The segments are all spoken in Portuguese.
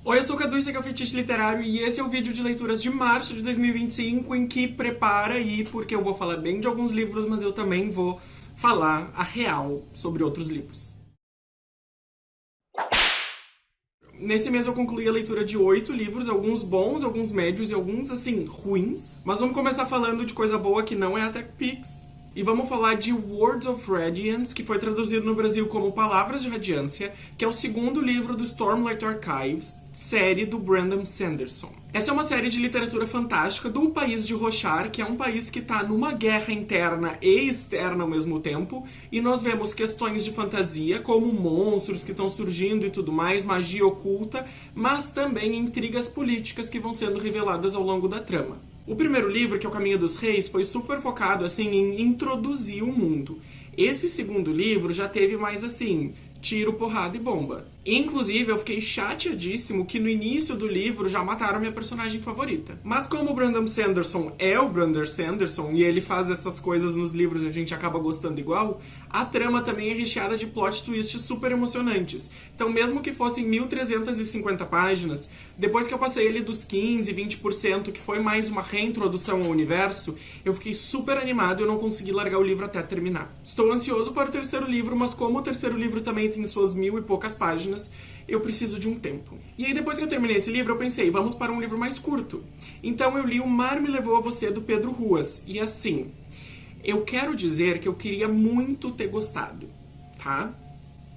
Oi, eu sou o Cadu, esse aqui é o Fetiche Literário e esse é o vídeo de leituras de março de 2025 em que prepara aí, porque eu vou falar bem de alguns livros, mas eu também vou falar a real sobre outros livros. Nesse mês eu concluí a leitura de 8 livros, alguns bons, alguns médios e alguns, assim, ruins. Mas vamos começar falando de coisa boa que não é a TechPix. E vamos falar de Words of Radiance, que foi traduzido no Brasil como Palavras de Radiância, que é o segundo livro do Stormlight Archives, série do Brandon Sanderson. Essa é uma série de literatura fantástica do país de Roshar, que é um país que está numa guerra interna e externa ao mesmo tempo, e nós vemos questões de fantasia, como monstros que estão surgindo e tudo mais, magia oculta, mas também intrigas políticas que vão sendo reveladas ao longo da trama. O primeiro livro, que é O Caminho dos Reis, foi super focado assim em introduzir o mundo. Esse segundo livro já teve mais assim, tiro, porrada e bomba. Inclusive, eu fiquei chateadíssimo que no início do livro já mataram a minha personagem favorita. Mas como o Brandon Sanderson é o Brandon Sanderson e ele faz essas coisas nos livros e a gente acaba gostando igual, a trama também é recheada de plot twists super emocionantes. Então, mesmo que fossem 1350 páginas, depois que eu passei ali dos 15, 20%, que foi mais uma reintrodução ao universo, eu fiquei super animado e eu não consegui largar o livro até terminar. Estou ansioso para o terceiro livro, mas como o terceiro livro também tem suas 1000 e poucas páginas, eu preciso de um tempo. E aí, depois que eu terminei esse livro, eu pensei, vamos para um livro mais curto. Então eu li O Mar Me Levou a Você, do Pedro Ruas. E assim, eu quero dizer que eu queria muito ter gostado, tá?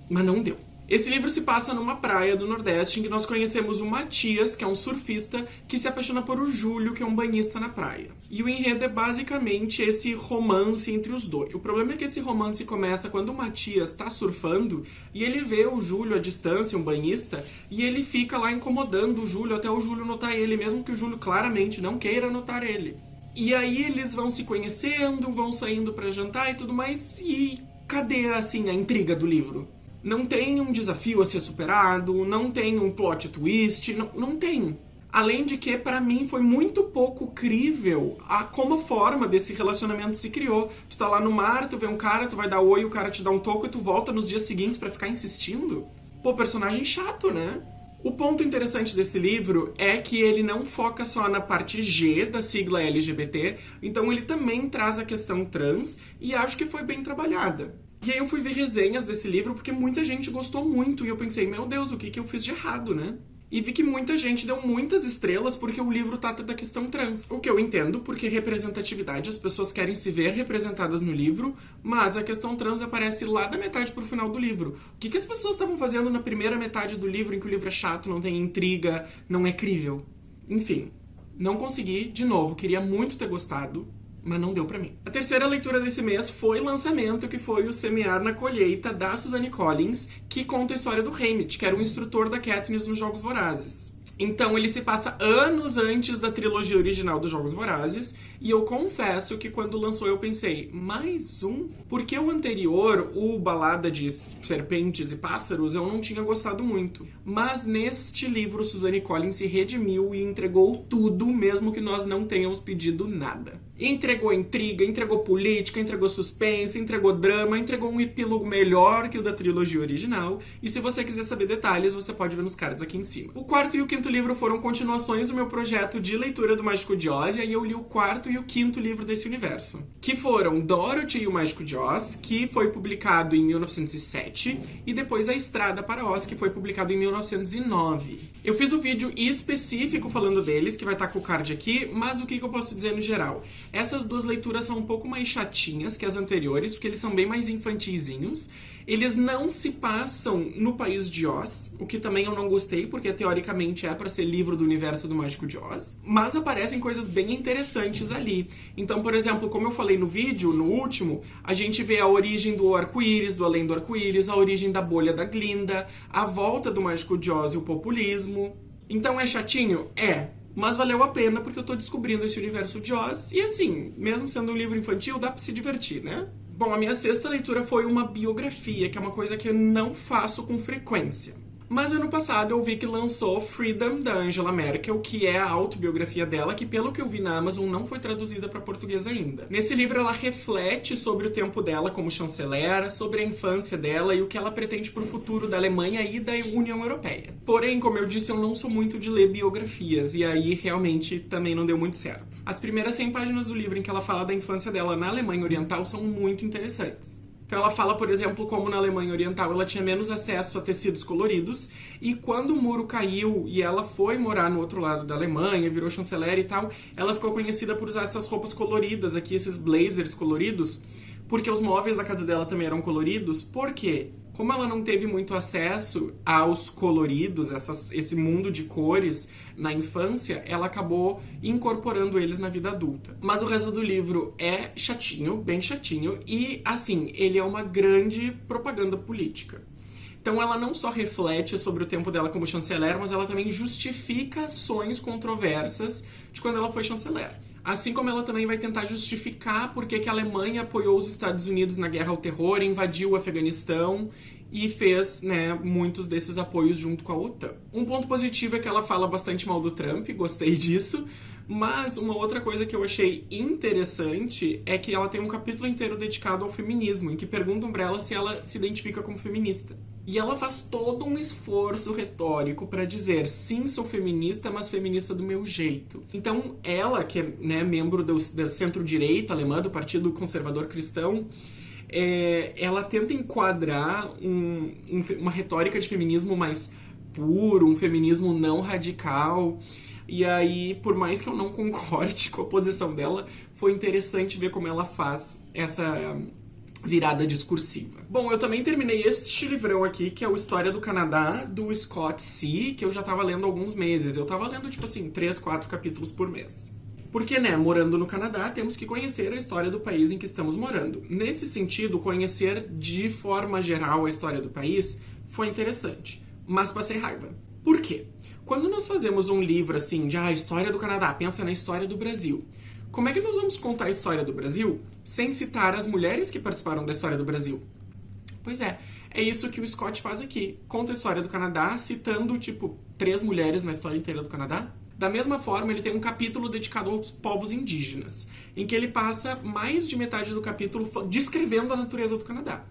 Mas não deu. Esse livro se passa numa praia do Nordeste em que nós conhecemos o Matias, que é um surfista, que se apaixona por o Júlio, que é um banhista na praia. E o enredo é basicamente esse romance entre os dois. O problema é que esse romance começa quando o Matias tá surfando e ele vê o Júlio à distância, um banhista, e ele fica lá incomodando o Júlio até o Júlio notar ele, mesmo que o Júlio claramente não queira notar ele. E aí eles vão se conhecendo, vão saindo pra jantar e tudo mais, e cadê, assim, a intriga do livro? Não tem um desafio a ser superado, não tem um plot twist, não tem. Além de que, pra mim, foi muito pouco crível como a forma desse relacionamento se criou. Tu tá lá no mar, tu vê um cara, tu vai dar oi, o cara te dá um toco e tu volta nos dias seguintes pra ficar insistindo. Pô, personagem chato, né? O ponto interessante desse livro é que ele não foca só na parte G da sigla LGBT, então ele também traz a questão trans e acho que foi bem trabalhada. E aí eu fui ver resenhas desse livro porque muita gente gostou muito e eu pensei, meu Deus, o que eu fiz de errado, né? E vi que muita gente deu muitas estrelas porque o livro trata da questão trans. O que eu entendo, porque representatividade, as pessoas querem se ver representadas no livro, mas a questão trans aparece lá da metade pro final do livro. O que as pessoas estavam fazendo na primeira metade do livro, em que o livro é chato, não tem intriga, não é crível? Enfim, não consegui, de novo, queria muito ter gostado, mas não deu pra mim. A terceira leitura desse mês foi lançamento, que foi o Semear na Colheita, da Suzanne Collins, que conta a história do Haymitch, que era o instrutor da Katniss nos Jogos Vorazes. Então ele se passa anos antes da trilogia original dos Jogos Vorazes, e eu confesso que quando lançou eu pensei, mais um? Porque o anterior, o Balada de Serpentes e Pássaros, eu não tinha gostado muito. Mas neste livro, Suzanne Collins se redimiu e entregou tudo, mesmo que nós não tenhamos pedido nada. Entregou intriga, entregou política, entregou suspense, entregou drama, entregou um epílogo melhor que o da trilogia original. E se você quiser saber detalhes, você pode ver nos cards aqui em cima. O quarto e o quinto livro foram continuações do meu projeto de leitura do Mágico de Oz, e aí eu li o quarto e o quinto livro desse universo. Que foram Dorothy e o Mágico de Oz, que foi publicado em 1907, e depois A Estrada para Oz, que foi publicado em 1909. Eu fiz um vídeo específico falando deles, que vai estar com o card aqui, mas o que eu posso dizer no geral? Essas duas leituras são um pouco mais chatinhas que as anteriores, porque eles são bem mais infantizinhos. Eles não se passam no país de Oz, o que também eu não gostei, porque teoricamente é para ser livro do universo do Mágico de Oz. Mas aparecem coisas bem interessantes ali. Então, por exemplo, como eu falei no vídeo, no último, a gente vê a origem do arco-íris, do Além do Arco-Íris, a origem da bolha da Glinda, a volta do Mágico de Oz e o populismo. Então é chatinho? É. Mas valeu a pena porque eu tô descobrindo esse universo de Oz. E assim, mesmo sendo um livro infantil, dá pra se divertir, né? Bom, a minha sexta leitura foi uma biografia, que é uma coisa que eu não faço com frequência. Mas ano passado eu vi que lançou Freedom, da Angela Merkel, que é a autobiografia dela, que pelo que eu vi na Amazon não foi traduzida para português ainda. Nesse livro ela reflete sobre o tempo dela como chanceler, sobre a infância dela e o que ela pretende para o futuro da Alemanha e da União Europeia. Porém, como eu disse, eu não sou muito de ler biografias, e aí realmente também não deu muito certo. As primeiras 100 páginas do livro em que ela fala da infância dela na Alemanha Oriental são muito interessantes. Então ela fala, por exemplo, como na Alemanha Oriental ela tinha menos acesso a tecidos coloridos, e quando o muro caiu e ela foi morar no outro lado da Alemanha, virou chanceler e tal, ela ficou conhecida por usar essas roupas coloridas aqui, esses blazers coloridos, porque os móveis da casa dela também eram coloridos. Por quê? Como ela não teve muito acesso aos coloridos, esse mundo de cores na infância, ela acabou incorporando eles na vida adulta. Mas o resto do livro é chatinho, bem chatinho, e assim, ele é uma grande propaganda política. Então ela não só reflete sobre o tempo dela como chanceler, mas ela também justifica ações controversas de quando ela foi chanceler. Assim como ela também vai tentar justificar por que a Alemanha apoiou os Estados Unidos na guerra ao terror, invadiu o Afeganistão e fez, muitos desses apoios junto com a OTAN. Um ponto positivo é que ela fala bastante mal do Trump, gostei disso, mas uma outra coisa que eu achei interessante é que ela tem um capítulo inteiro dedicado ao feminismo, em que perguntam pra ela se ela se identifica como feminista. E ela faz todo um esforço retórico pra dizer, sim, sou feminista, mas feminista do meu jeito. Então, ela, que é membro da centro-direita alemã, do Partido Conservador Cristão, ela tenta enquadrar uma retórica de feminismo mais puro, um feminismo não radical. E aí, por mais que eu não concorde com a posição dela, foi interessante ver como ela faz essa virada discursiva. Bom, eu também terminei este livrão aqui, que é o História do Canadá, do Scott C., que eu já tava lendo há alguns meses. Eu tava lendo, 3, 4 capítulos por mês. Porque, morando no Canadá, temos que conhecer a história do país em que estamos morando. Nesse sentido, conhecer de forma geral a história do país foi interessante, mas passei raiva. Por quê? Quando nós fazemos um livro assim, de história do Canadá, pensa na história do Brasil. Como é que nós vamos contar a história do Brasil sem citar as mulheres que participaram da história do Brasil? Pois é isso que o Scott faz aqui. Conta a história do Canadá, citando, 3 mulheres na história inteira do Canadá. Da mesma forma, ele tem um capítulo dedicado aos povos indígenas, em que ele passa mais de metade do capítulo descrevendo a natureza do Canadá.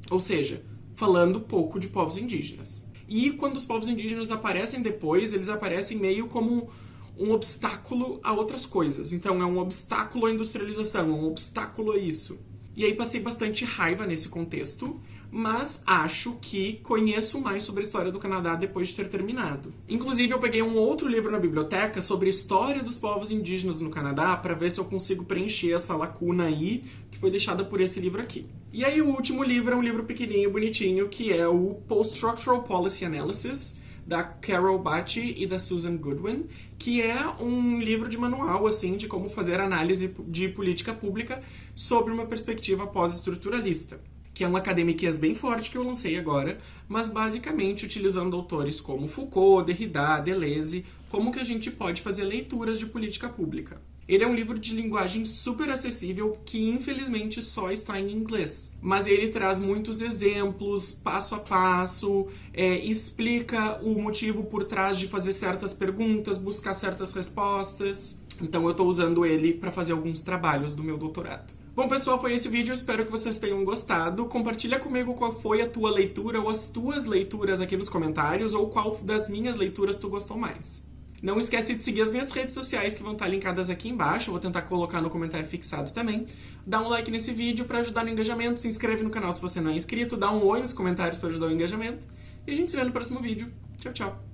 Ou seja, falando pouco de povos indígenas. E quando os povos indígenas aparecem depois, eles aparecem meio como um obstáculo a outras coisas. Então é um obstáculo à industrialização, é um obstáculo a isso. E aí passei bastante raiva nesse contexto, mas acho que conheço mais sobre a história do Canadá depois de ter terminado. Inclusive, eu peguei um outro livro na biblioteca sobre a história dos povos indígenas no Canadá para ver se eu consigo preencher essa lacuna aí que foi deixada por esse livro aqui. E aí o último livro é um livro pequenininho, bonitinho, que é o Post-Structural Policy Analysis, da Carol Bacci e da Susan Goodwin, que é um livro de manual, assim, de como fazer análise de política pública sobre uma perspectiva pós-estruturalista, que é um academiquez bem forte que eu lancei agora, mas basicamente utilizando autores como Foucault, Derrida, Deleuze, como que a gente pode fazer leituras de política pública. Ele é um livro de linguagem super acessível que infelizmente só está em inglês. Mas ele traz muitos exemplos, passo a passo, explica o motivo por trás de fazer certas perguntas, buscar certas respostas. Então eu estou usando ele para fazer alguns trabalhos do meu doutorado. Bom, pessoal, foi esse o vídeo. Espero que vocês tenham gostado. Compartilha comigo qual foi a tua leitura ou as tuas leituras aqui nos comentários, ou qual das minhas leituras tu gostou mais. Não esquece de seguir as minhas redes sociais que vão estar linkadas aqui embaixo. Eu vou tentar colocar no comentário fixado também. Dá um like nesse vídeo para ajudar no engajamento. Se inscreve no canal se você não é inscrito. Dá um oi nos comentários para ajudar o engajamento. E a gente se vê no próximo vídeo. Tchau, tchau.